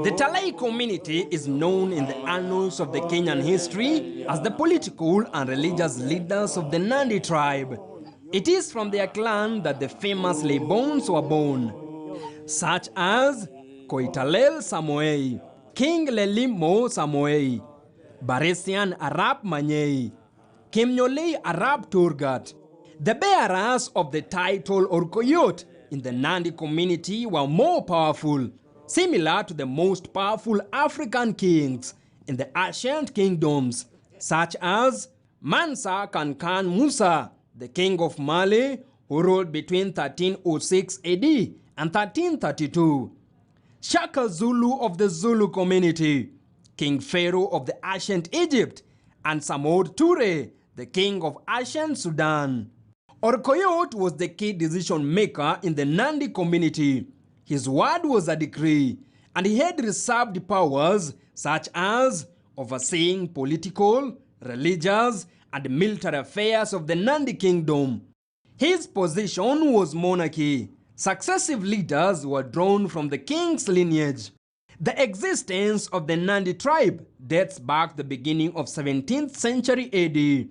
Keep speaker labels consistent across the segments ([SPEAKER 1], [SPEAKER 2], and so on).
[SPEAKER 1] The Talai community is known in the annals of the Kenyan history as the political and religious leaders of the Nandi tribe. It is from their clan that the famous Laibons were born, such as Koitalel Samoei, King Lelimo Samoei, Baresian Arab Manyei, Kimnyolei Arab Turgat. The bearers of the title Orkoiyot in the Nandi community were more powerful, similar to the most powerful African kings in the ancient kingdoms, such as Mansa Kankan Musa, the king of Mali, who ruled between 1306 AD and 1332. Shaka Zulu of the Zulu community, King Pharaoh of the ancient Egypt, and Samod Ture, the king of ancient Sudan. Orkoiyot was the key decision maker in the Nandi community. His word was a decree, and he had reserved powers such as overseeing political, religious, and military affairs of the Nandi kingdom. His position was monarchy. Successive leaders were drawn from the king's lineage. The existence of the Nandi tribe dates back to the beginning of 17th century AD.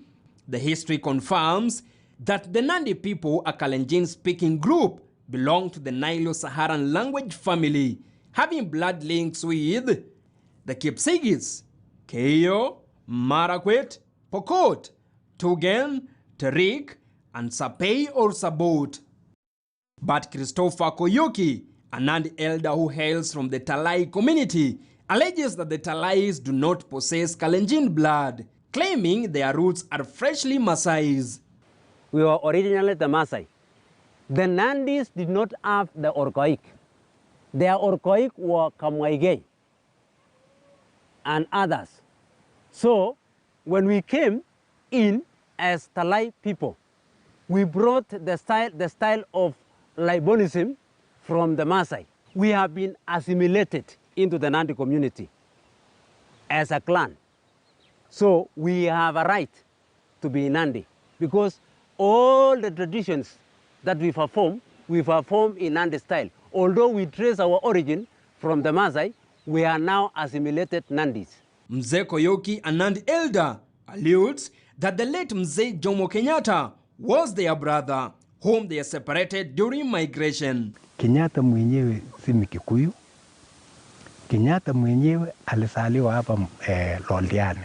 [SPEAKER 1] The history confirms that the Nandi people, a Kalenjin-speaking group, belong to the Nilo-Saharan language family, having blood links with the Kipsigis, Keyo, Marakwet, Pokot, Tugen, Terik, and Sapei or Sabot. But Christopher Koyoki, a Nandi elder who hails from the Talai community, alleges that the Talais do not possess Kalenjin blood, claiming their roots are freshly Maasais.
[SPEAKER 2] We were originally the Maasai. The Nandis did not have the Orkoik. Their Orkoik were Kamwaigei and others. So when we came in as Talai people, we brought the style of Laibonism from the Maasai. We have been assimilated into the Nandi community as a clan. So we have a right to be Nandi because all the traditions that we perform in Nandi style. Although we trace our origin from the Maasai, we are now assimilated Nandis.
[SPEAKER 1] Mzee Koyoki, a Nandi elder, alludes that the late Mzee Jomo Kenyatta was their brother, whom they separated during migration.
[SPEAKER 3] Kenyatta mwenyewe si Mkikuyu. Kenyatta mwenyewe alizaliwa hapa Londiani,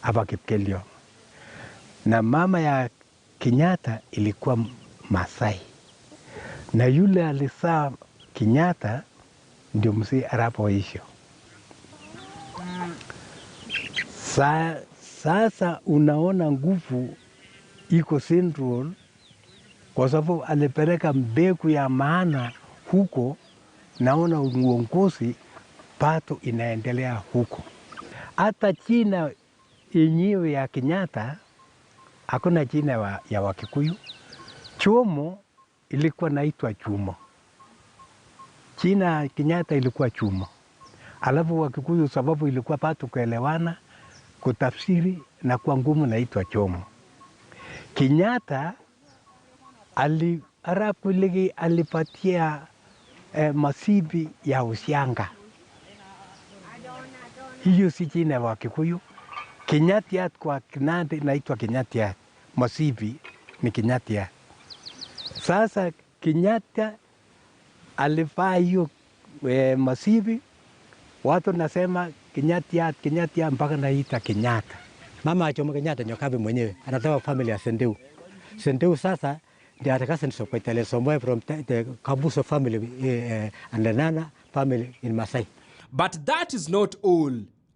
[SPEAKER 3] hapa Kipkelio. Na mama ya Kenyatta ilikuwa Masai. Na yule alizaa Kenyatta ndio mzee anapoishi. Sasa unaona nguvu iko Central kwa sababu alipeleka mbegu ya maana huko. Naona uongozi pato inaendelea huko. Hata China yenyewe ya Kenyatta hakuna China ya Wakikuyu. Chomo ilikuwa naitwa Chumo. China Kenyatta ilikuwa Chumo. Alafu Wakikuyu sababu ilikuwa pato kuelewana, kutafsiri na kwa ngumu naitwa Chomo. Kenyatta Arabu ligi alipatia masibi ya usianga. Hiyo si China wa Kikuyu. Kenyatta kwa Nandi naitwa Kenyatta. Masibi ni Kenyatta. Sasa Kenyatta alifaa hiyo masibi. Watu nasema Kenyatta mpaka naita Kenyatta.
[SPEAKER 4] Mama Jomo Kenyatta ndio kabe mwenyewe. Anatoka family ya Sendeu. Sendeu sasa they are cousins of Koitalel somewhere from the Kabuso family and the Nana family in Masai.
[SPEAKER 1] But that is not all.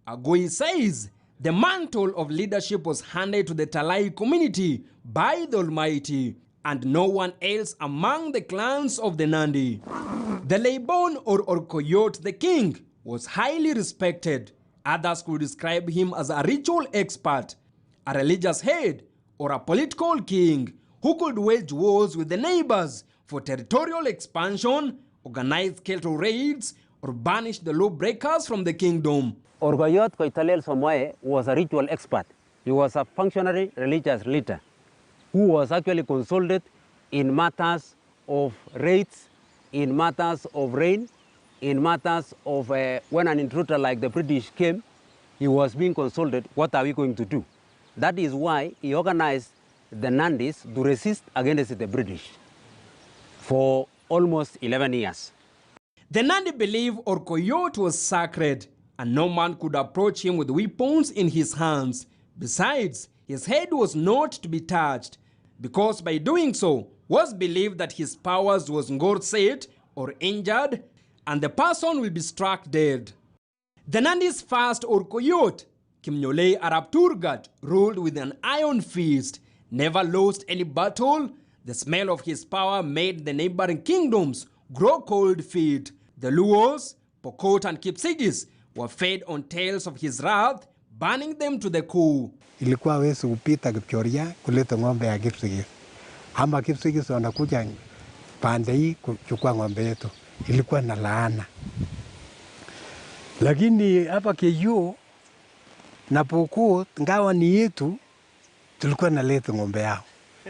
[SPEAKER 1] Agui says the mantle of leadership was handed to the Talai community by the Almighty and no one else among the clans of the Nandi. The Laibon or Orkoiyot the king was highly respected Others could describe him as a ritual expert, a religious head, or a political king who could wage wars with the neighbors for territorial expansion, organize cattle raids, or banish the lawbreakers from the kingdom.
[SPEAKER 2] Orkoiyot Koitalel Somoe was a ritual expert. He was a functionary religious leader who was actually consulted in matters of raids, in matters of rain, in matters of when an intruder like the British came, he was being consulted, what are we going to do? That is why he organized the Nandis to resist against the British for almost 11 years.
[SPEAKER 1] The Nandi believed Orkoiyot was sacred, and no man could approach him with weapons in his hands. Besides, his head was not to be touched, because by doing so, was believed that his powers was ngorset or injured, and the person will be struck dead. The Nandi's first Orkoiyot, Kimnyolei Arab Turgat, ruled with an iron fist, never lost any battle. The smell of his power made the neighboring kingdoms grow cold feet. The Luos, Pokot and Kipsigis were fed on tales of his wrath, burning them to the core.
[SPEAKER 3] Ilikuwa wezi kupita Kipchoria kuleta ng'ombe ya Kipsigis. Ama Kipsigis wanakuja pande hii kuchukua ng'ombe yetu. Ilikuwa na laana. Lakini hapa Keyo na Pokot ngawa ni yetu, tulikuwa naleta ng'ombe yao.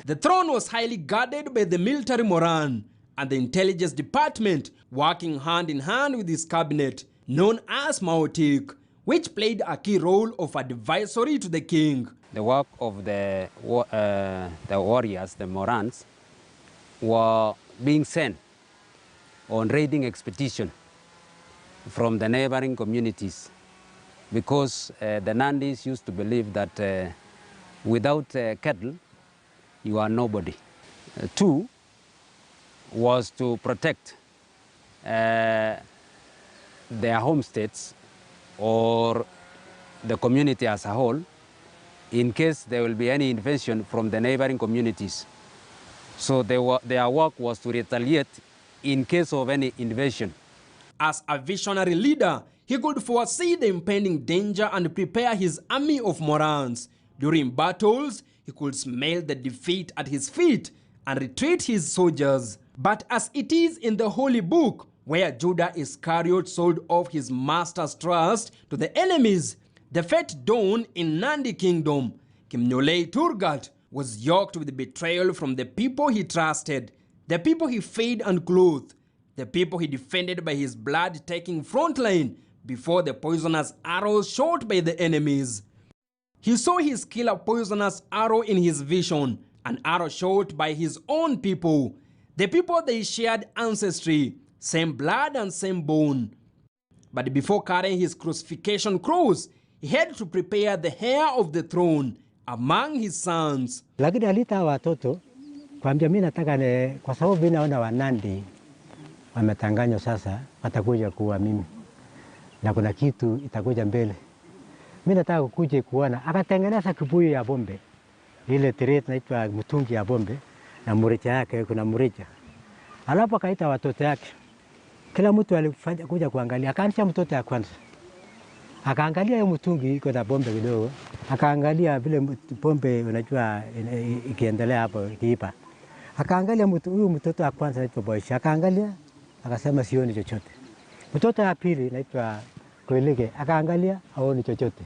[SPEAKER 1] The throne was highly guarded by the military Moran and the intelligence department, working hand in hand with his cabinet, known as Maotik, which played a key role of advisory to the king.
[SPEAKER 2] The work of the warriors, the Morans, were being sent on raiding expedition from the neighboring communities, because the Nandis used to believe that without cattle, you are nobody. Two was to protect their homesteads or the community as a whole in case there will be any invasion from the neighboring communities. So their work was to retaliate in case of any invasion.
[SPEAKER 1] As a visionary leader, he could foresee the impending danger and prepare his army of Morans. During battles, he could smell the defeat at his feet and retreat his soldiers. But as it is in the Holy Book, where Judah Iscariot sold off his master's trust to the enemies, the fate dawned in Nandi kingdom. Kimnyolei Turgat was yoked with betrayal from the people he trusted, the people he fed and clothed, the people he defended by his blood-taking frontline before the poisonous arrows shot by the enemies. He saw his killer poisonous arrow in his vision, an arrow shot by his own people, the people they shared ancestry, same blood and same bone. But before carrying his crucifixion cross, he had to prepare the heir of the throne among his sons.
[SPEAKER 4] Lakini alita watoto kwambia mimi nataka kwa sababu mimi naona Wanandi wametanganywa sasa, watakuja kuwa mimi na kuna kitu itakuja mbele. Mimi nataka kuje kuona. Akatengeneza kibuyu ya bombe, ile tireti inaitwa mtungi ya bombe na mrecha yake, kuna mrecha. Alafu akaita watoto yake, kila mtu alifanya kuja kuangalia. Akaanza mtoto ya kwanza, akaangalia hiyo mtungi iko na bombe kidogo, akaangalia vile bombe unajua ikiendelea hapo ikiipa. Akaangalia huyu mtoto wa kwanza anaitwa Boisha, akaangalia akasema sioni chochote. Mtoto wa pili anaitwa Koilege, akaangalia haoni chochote.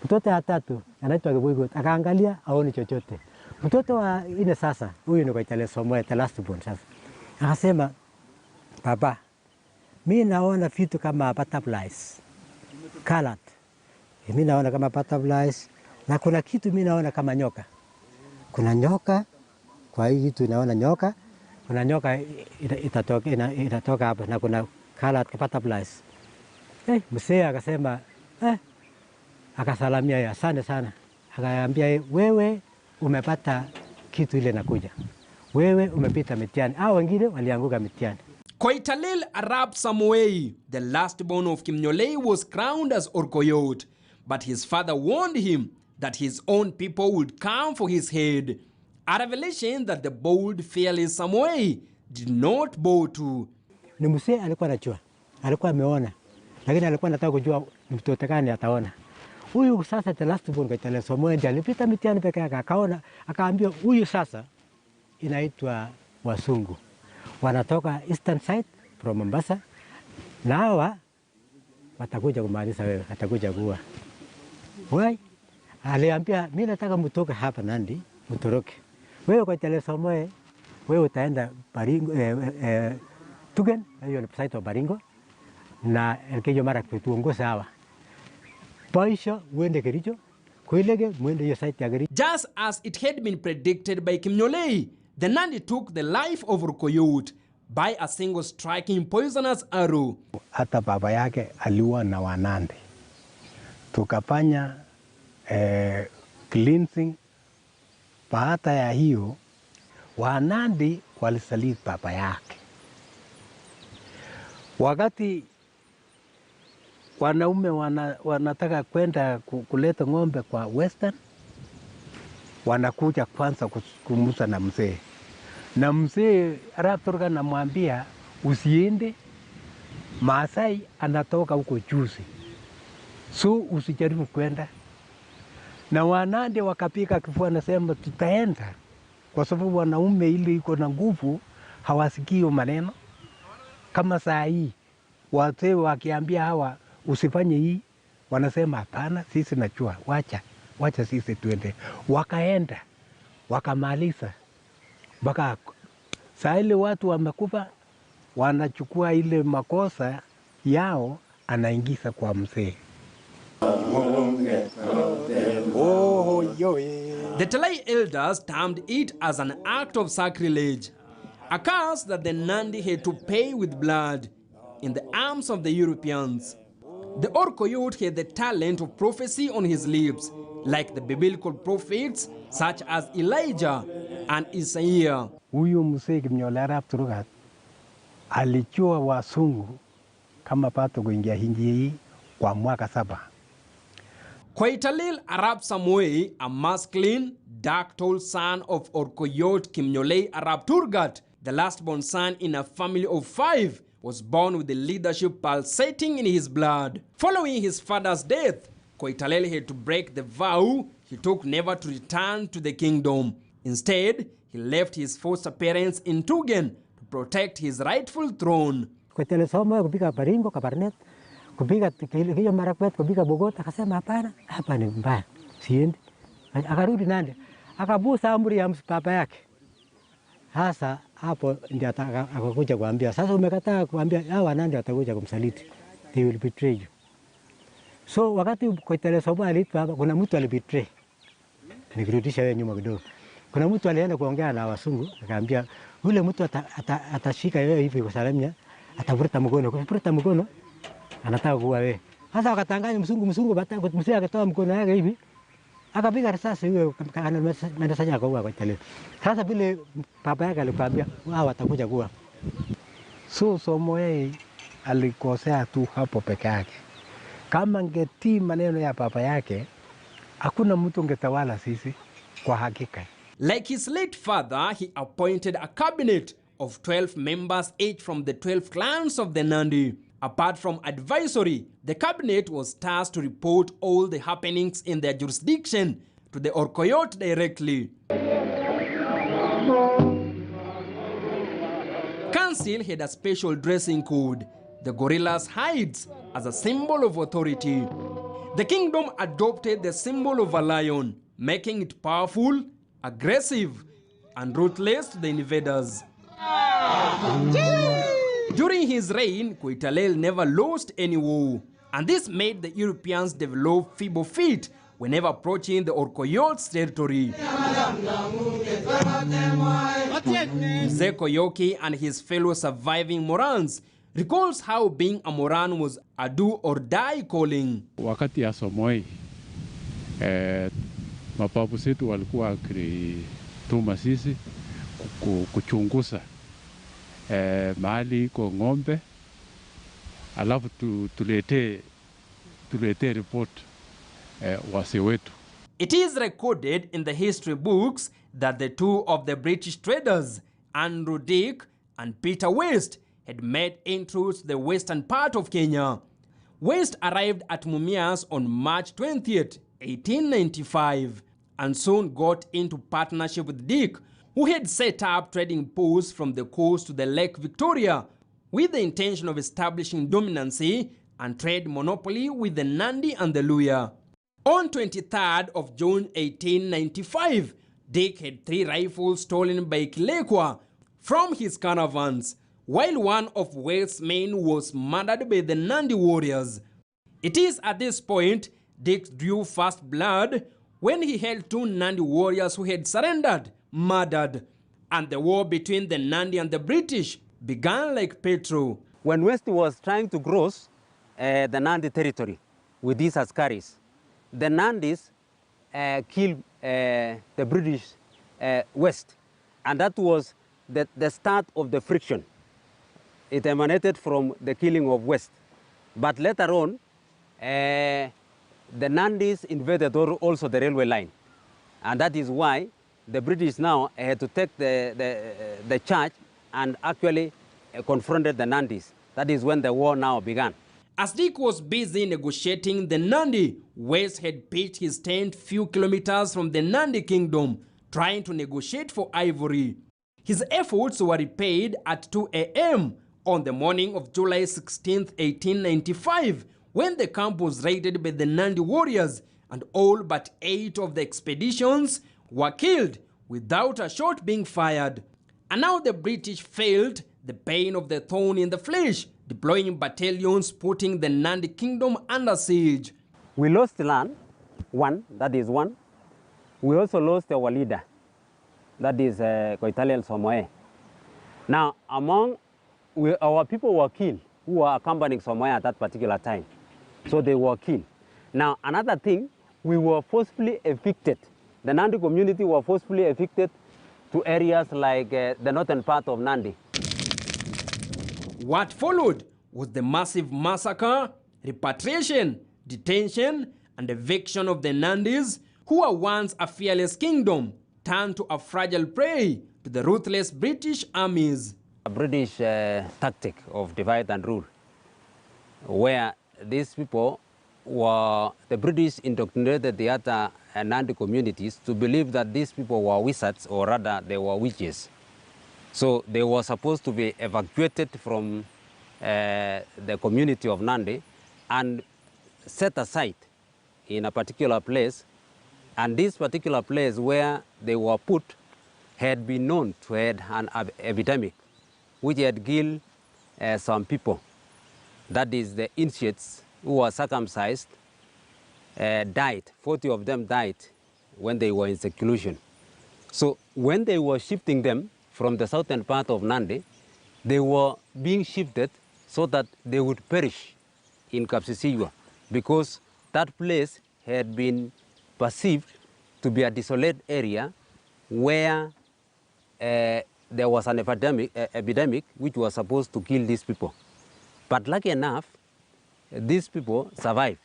[SPEAKER 4] Mtoto wa tatu anaitwa Kibuigo, akaangalia haoni chochote. Mtoto wa nne sasa, huyu ni Koitale Somoe, the last born sasa. Akasema, baba, mimi naona vitu kama butterflies, colored. Mimi naona kama butterflies, na kuna kitu mimi naona kama nyoka. Kuna nyoka, kwa hii kitu naona nyoka, kuna nyoka itatoka hapa, na kuna colored butterflies. Mzee akasema, akasalamia yeye, asante sana. Akaambia wewe umepata kitu ile nakuja. Wewe umepita mitihani. Hao wengine walianguka mitihani.
[SPEAKER 1] Koitalel Arab Samoei, the last born of Kimnyolei, was crowned as Orkoiyot, but his father warned him that his own people would come for his head, a revelation that the bold, fearless Samoei did not bow to.
[SPEAKER 4] Ni mzee alikuwa anajua, alikuwa ameona, lakini alikuwa anataka kujua mtoto gani ataona. Huyu sasa the last born Koitalel Samoei ndiye alipita mitihani peke yake, akaona, akaambia huyu sasa inaitwa Wasungu, wanatoka eastern side from Mombasa, na hawa watakuja kumaliza wewe, atakuja kuua. Why? Aliambia mimi nataka mtoke hapa Nandi, mtoroke. Wewe Koitalel Samoei, wewe utaenda Baringo, Tugen, hiyo ni site wa Baringo, na Elgeyo Marakwet tuongoze hawa. Paisha uende Kericho, Koilege muende hiyo site ya Kericho.
[SPEAKER 1] Just as it had been predicted by Kimnyolei, the Nandi took the life of Orkoiyot by a single striking poisonous arrow.
[SPEAKER 3] Hata baba yake aliua na Wanandi. Tukafanya cleansing. Baada ya hiyo, Wanandi walisaliti baba yake. Wakati wanaume wanataka kwenda kuleta ng'ombe kwa Western, wanakuja kwanza kumusa na mzee. Na mzee Arap Turkana anamwambia usiende, Maasai anatoka huko juzi, so usijaribu kwenda. Na Wanandi wakapika kifua, nasema tutaenda, kwa sababu wanaume ili iko na nguvu hawasikii maneno. Kama saa hii wazee wakiambia hawa usifanye hii, wanasema hapana, sisi najua, wacha sisi tuende. Wakaenda, wakamaliza. Baka saa ile watu wamekufa, wanachukua ile makosa yao, anaingiza kwa mzee.
[SPEAKER 1] The Talai elders termed it as an act of sacrilege, a curse that the Nandi had to pay with blood in the arms of the Europeans. The Orkoiyot had the talent of prophecy on his lips, like the biblical prophets such as Elijah and Isaiah.
[SPEAKER 3] Huyu mzee Kimnyolei Arap Turkana alijua Wasungu kama pato kuingia nchi hii kwa mwaka 7.
[SPEAKER 1] Koitalel Arap Samoei, a masculine, dark-tall son of Orkoiyot Kimnyolei Arap Turkana, the last-born son in a family of 5, was born with the leadership pulsating in his blood. Following his father's death, Koitalel had to break the vow he took never to return to the kingdom. Instead, he left his foster parents in Tugen to protect his rightful throne.
[SPEAKER 4] Koitalel Samoei kupika Baringo, Kabarnet, kupika Elgeyo Marakwet, kupika Bogota, akasema hapana, hapa ni mbaya, siendi. Akarudi Nandi, akabusa amri ya baba yake. Hasa hapo ndio akakuja kuambia, sasa umekataa kuambia hawa Nandi watakuja kumsaliti, they will betray you. So wakati Koitalel Samoei aliitwa hapa, kuna mtu alibetray. Nikirudisha wewe nyuma kidogo. Kuna mtu alienda kuongea na Wasungu, akaambia yule mtu atashika wewe hivi kwa salamia, atavuta mkono, anataka kuua wewe. Sasa wakatanganya msungu mzee akatoa mkono yake hivi, akapiga risasi huyo anasanya kuua Koitalel. Sasa vile baba yake alikwambia wao watakuja kuua.
[SPEAKER 3] So Samoei alikosea tu hapo peke yake. Kama ngetii maneno ya baba yake, hakuna mtu ngetawala sisi kwa hakika.
[SPEAKER 1] Like his late father, he appointed a cabinet of 12 members, each from the 12 clans of the Nandi. Apart from advisory, the cabinet was tasked to report all the happenings in their jurisdiction to the Orkoiyot directly. Council had a special dressing code, the gorilla's hides, as a symbol of authority. The kingdom adopted the symbol of a lion, making it powerful, aggressive, and ruthless to the invaders. During his reign, Koitalel never lost any war, and this made the Europeans develop feeble feet whenever approaching the Orkoiyot's territory. Zeko Yoki and his fellow surviving Morans recalls how being a Moran was a do or die calling.
[SPEAKER 5] Wakati ya Samoei, mababu zetu walikuwa wakituma sisi kuchunguza mahali iko ng'ombe, alafu tulete report wase wetu.
[SPEAKER 1] It is recorded in the history books that the two of the British traders, Andrew Dick and Peter West, had made inroads to the western part of Kenya. West arrived at Mumias on March 20th, 1895, and soon got into partnership with Dick, who had set up trading posts from the coast to the Lake Victoria with the intention of establishing dominancy and trade monopoly with the Nandi and the Luhya. On 23rd of June 1895, Dick had 3 rifles stolen by Kilekwa from his caravans, while one of West's men was murdered by the Nandi warriors. It is at this point Dick drew first blood when he held 2 Nandi warriors who had surrendered, murdered, and the war between the Nandi and the British began like petrol.
[SPEAKER 2] When West was trying to cross the Nandi territory with these Askaris, the Nandis killed the British West, and that was the start of the friction. It emanated from the killing of West. But later on, the Nandis invaded also the railway line, and that is why the British now had to take the charge and actually confronted the Nandis. That is when the war now began.
[SPEAKER 1] As Dick was busy negotiating the Nandi, West had pitched his tent few kilometers from the Nandi kingdom, trying to negotiate for ivory. His efforts were repaid at 2 a.m. on the morning of July 16, 1895, when the camp was raided by the Nandi warriors, and all but 8 of the expeditions were killed without a shot being fired. And now the British felt the pain of the thorn in the flesh, deploying battalions, putting the Nandi kingdom under siege.
[SPEAKER 2] We lost land, that is one. We also lost our leader, that is Koitalel Somoe. Now, our people were killed who were accompanying Somoe at that particular time. So they were killed. Now, another thing, we were forcefully evicted. The Nandi community were forcefully evicted to areas like the northern part of Nandi.
[SPEAKER 1] What followed was the massive massacre, repatriation, detention, and eviction of the Nandis, who were once a fearless kingdom, turned to a fragile prey to the ruthless British armies.
[SPEAKER 2] A British tactic of divide and rule, where these people were, the British indoctrinated the other Nandi communities to believe that these people were wizards, or rather they were witches. So they were supposed to be evacuated from the community of Nandi and set aside in a particular place. And this particular place where they were put had been known to have an epidemic which had killed some people. That is, the initiates who were circumcised died. 40 of them died when they were in seclusion. So when they were shifting them from the southern part of Nandi, they were being shifted so that they would perish in Kapsisiywa, because that place had been perceived to be a desolate area where there was an epidemic which was supposed to kill these people. But lucky enough, these people survived.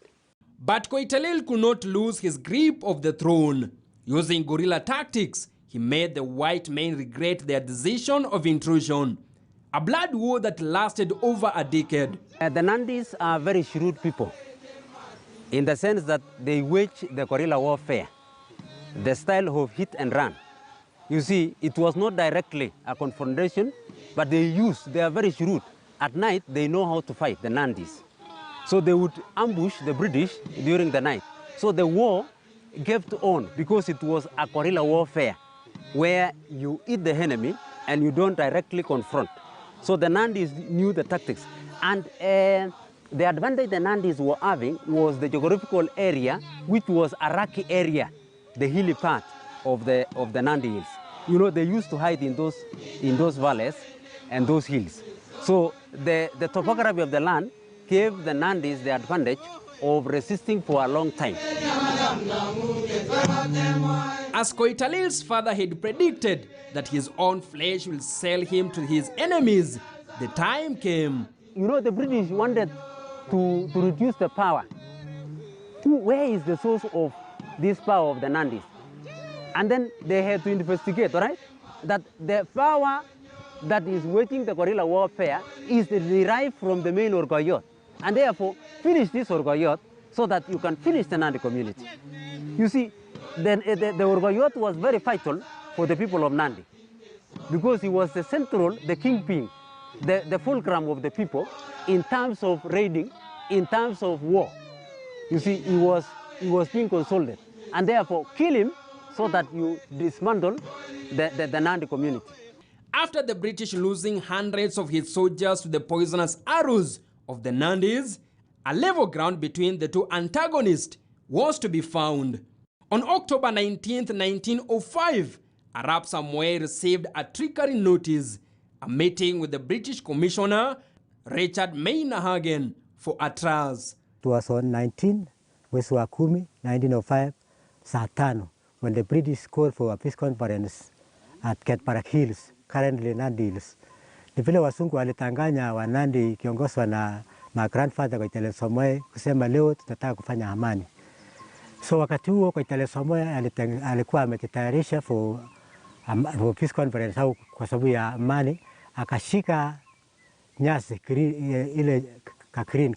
[SPEAKER 1] But Koitalel could not lose his grip of the throne. Using guerrilla tactics, he made the white men regret their decision of intrusion. A blood war that lasted over a decade.
[SPEAKER 2] The Nandis are very shrewd people, in the sense that they wage the guerrilla warfare, the style of hit and run. You see, it was not directly a confrontation, but they are very shrewd. At night, they know how to fight, the Nandis. So they would ambush the British during the night. So the war kept on because it was a guerrilla warfare where you eat the enemy and you don't directly confront. So the Nandis knew the tactics. And the advantage the Nandis were having was the geographical area, which was a rocky area, the hilly part of the Nandi hills. You know, they used to hide in those valleys and those hills. So the topography of the land gave the Nandis the advantage of resisting for a long time.
[SPEAKER 1] As Koitalel's father had predicted that his own flesh will sell him to his enemies, the time came.
[SPEAKER 2] You know, the British wanted to reduce the power. Where is the source of this power of the Nandis? And then they had to investigate, all right? That the power that is waging the guerrilla warfare is derived from the main Orkoiyot. and therefore finish this Orkoiyot so that you can finish the Nandi community. You see, the Orkoiyot was very vital for the people of Nandi because he was the central, the kingpin, the fulcrum of the people in terms of raiding, in terms of war. You see, he was being consulted, and therefore kill him so that you dismantle the Nandi community.
[SPEAKER 1] After the British losing hundreds of his soldiers to the poisonous arrows of the Nandis, a level ground between the two antagonists was to be found. On October 19, 1905, Arap Samoei received a trickery notice, a meeting with the British Commissioner Richard Mainahagen for a truce.
[SPEAKER 4] It was on 19 mwezi wa 10 1905 saa 5 when the British called for a peace conference at Ketparak Hills, currently Nandi Hills. Ni vile wasungu walitanganya wa Nandi kiongozwa na grandfather Koitalel Samoei kusema leo tutataka kufanya amani. So wakati huo Koitalel Samoei alikuwa amejitayarisha for peace conference au kwa sababu ya amani, akashika nyasi ile green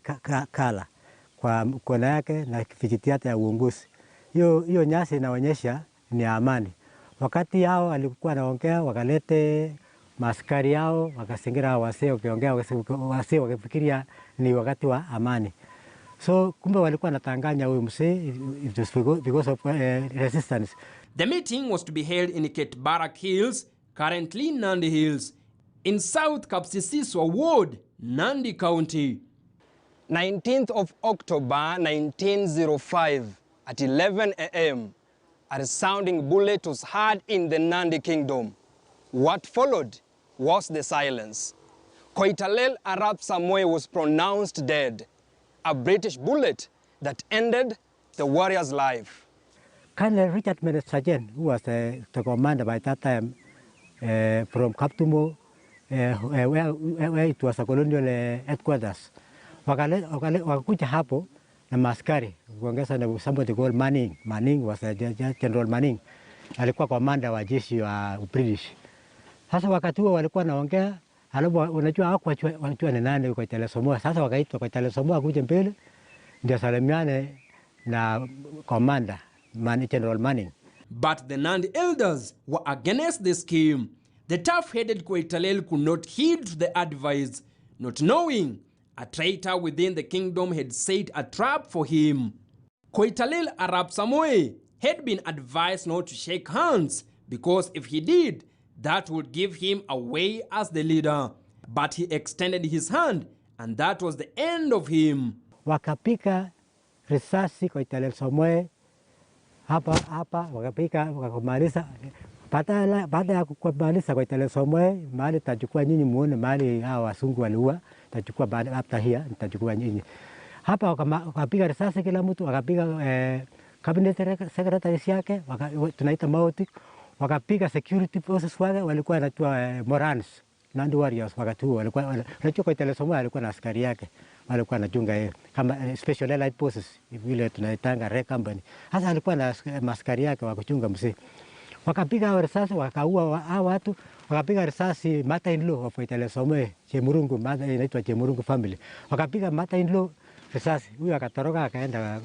[SPEAKER 4] kala kwa mkono yake na vijiti yake ya uongozi. Hiyo nyasi inaonyesha ni amani. Wakati hao walikuwa naongea, wakalete maaskari yao, wakasingira wasee wakiongea, wasee wakifikiria ni wakati wa amani. So kumbe walikuwa natanganya huyu msee because of resistance.
[SPEAKER 1] The meeting was to be held in Ketparak Hills, currently Nandi Hills, in South Kapsisiswa Ward, Nandi County. 19th of October 1905 at 11 a.m. a resounding bullet was heard in the Nandi Kingdom. What followed was the silence. Koitalel Arap Samoei was pronounced dead, a British bullet that ended the warrior's life.
[SPEAKER 4] Colonel Richard Sergeant, who was the commander by that time from Kaptumo, where it was a colonial headquarters, wakakuja hapo na maskari kuongeza na somebody called Manning. Manning was General Manning, alikuwa commander wa jeshi wa British. Sasa wakati huo walikuwa naongea, alafu unajua hawakuwa ni nani Koitalel Samoei. Sasa wakaitwa Koitalel Samoei akuje mbele ndio salimiane na commander General Manning.
[SPEAKER 1] But the Nandi elders were against the scheme. The tough-headed Koitalel could not heed to the advice, not knowing a traitor within the kingdom had set a trap for him. Koitalel Arap Samoei had been advised not to shake hands because if he did, that would give him away as the leader. But he extended his hand and that was the end of him.
[SPEAKER 4] Wakapika risasi Koitalel Samoei hapa wakapika wakamaliza. Baada ya kumaliza Koitalel Samoei, mahali tachukua nyinyi muone mahali hao wasungu waliua, tachukua baada after here nitachukua nyinyi. Hapa wakapiga risasi kila mtu, wakapiga cabinet secretary yake, tunaita mauti, wakapiga security forces wake walikuwa wanaitwa Morans, Nandi warriors wakati huo walikuwa unajua Koitalel Samoei alikuwa na askari yake, walikuwa wanachunga yeye kama special allied forces vile tunaitanga Red Company. Hasa alikuwa na askari yake wa kuchunga msee. Wakapiga risasi wakaua hao watu, wakapiga risasi mother-in-law of Koitalel Samoei, Chemurungu, inaitwa Chemurungu family. Wakapiga mother-in-law risasi, huyo akatoroka akaenda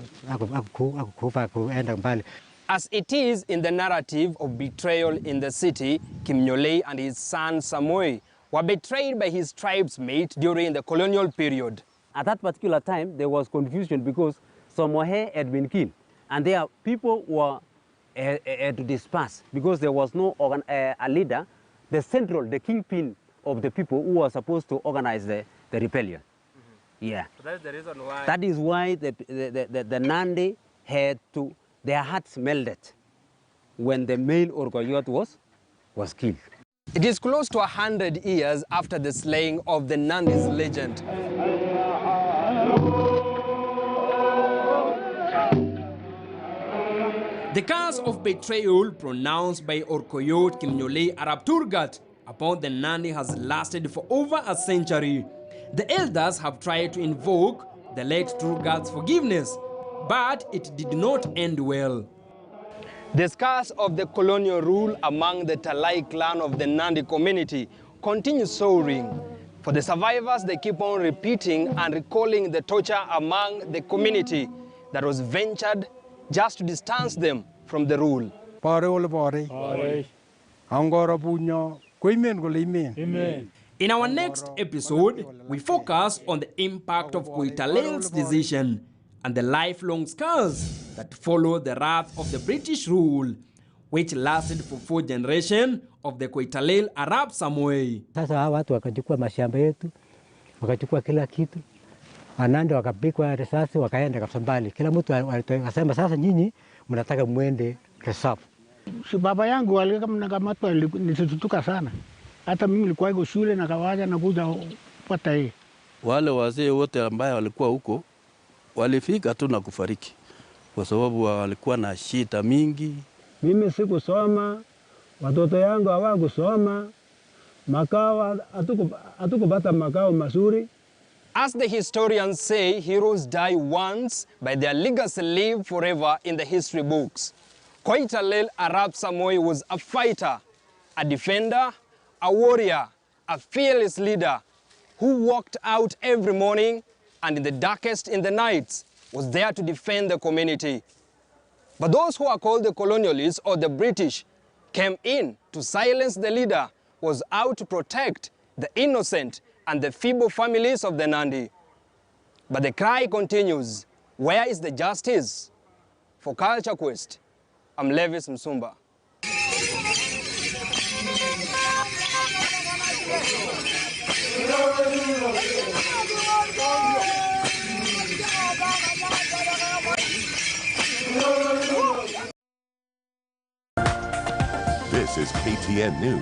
[SPEAKER 4] akufa kuenda mbali.
[SPEAKER 1] As it is in the narrative of betrayal in the city, Kimnyolei and his son Samoei were betrayed by his tribesmates during the colonial period.
[SPEAKER 2] At that particular time, there was confusion because Samoei had been killed, and their people were to disperse because there was no a leader, the kingpin of the people who was supposed to organize the rebellion. Yeah.
[SPEAKER 1] So that is the reason why.
[SPEAKER 2] That is why the Nandi had to, their hearts melted when the male Orkoiyot was killed.
[SPEAKER 1] It is close to 100 years after the slaying of the Nandi's legend. The curse of betrayal pronounced by Orkoiyot Kimnyolei Arap Turgat upon the Nandi has lasted for over a century. The elders have tried to invoke the late Turgat's forgiveness, but it did not end well. The scars of the colonial rule among the Talai clan of the Nandi community continue soaring. For the survivors, they keep on repeating and recalling the torture among the community that was ventured just to distance them from the rule.
[SPEAKER 3] Amen.
[SPEAKER 1] In our next episode, we focus on the impact of Koitalel's decision and the lifelong scars that followed the wrath of the British rule, which lasted for 4 generations of the Koitalel Arab Samoei.
[SPEAKER 4] Sasa hawa watu wakachukua mashamba yetu, wakachukua kila kitu. Wanande wakapigwa risasi wakaenda kabisa mbali. Kila mtu akasema sasa nyinyi mnataka muende reserve.
[SPEAKER 6] Si baba yangu walikamatwa nisitutuka sana. Hata mimi nilikuwa huko shule na kawaja na kuja kupata yeye.
[SPEAKER 7] Wale wazee wote ambao walikuwa huko walifika tu na kufariki kwa sababu walikuwa na shida mingi.
[SPEAKER 6] Mimi sikusoma, watoto yangu hawakusoma, makao hatukupata makao mazuri.
[SPEAKER 1] As the historians say, heroes die once, but their legacy live forever in the history books. Koitalel Arab Samoei was a fighter, a defender, a warrior, a fearless leader who walked out every morning and in the darkest in the nights was there to defend the community. But those who are called the colonialists or the British came in to silence the leader, was out to protect the innocent and the feeble families of the Nandi. But the cry continues, where is the justice? For Culture Quest, I'm Levis Msumba.
[SPEAKER 8] This is KTN News.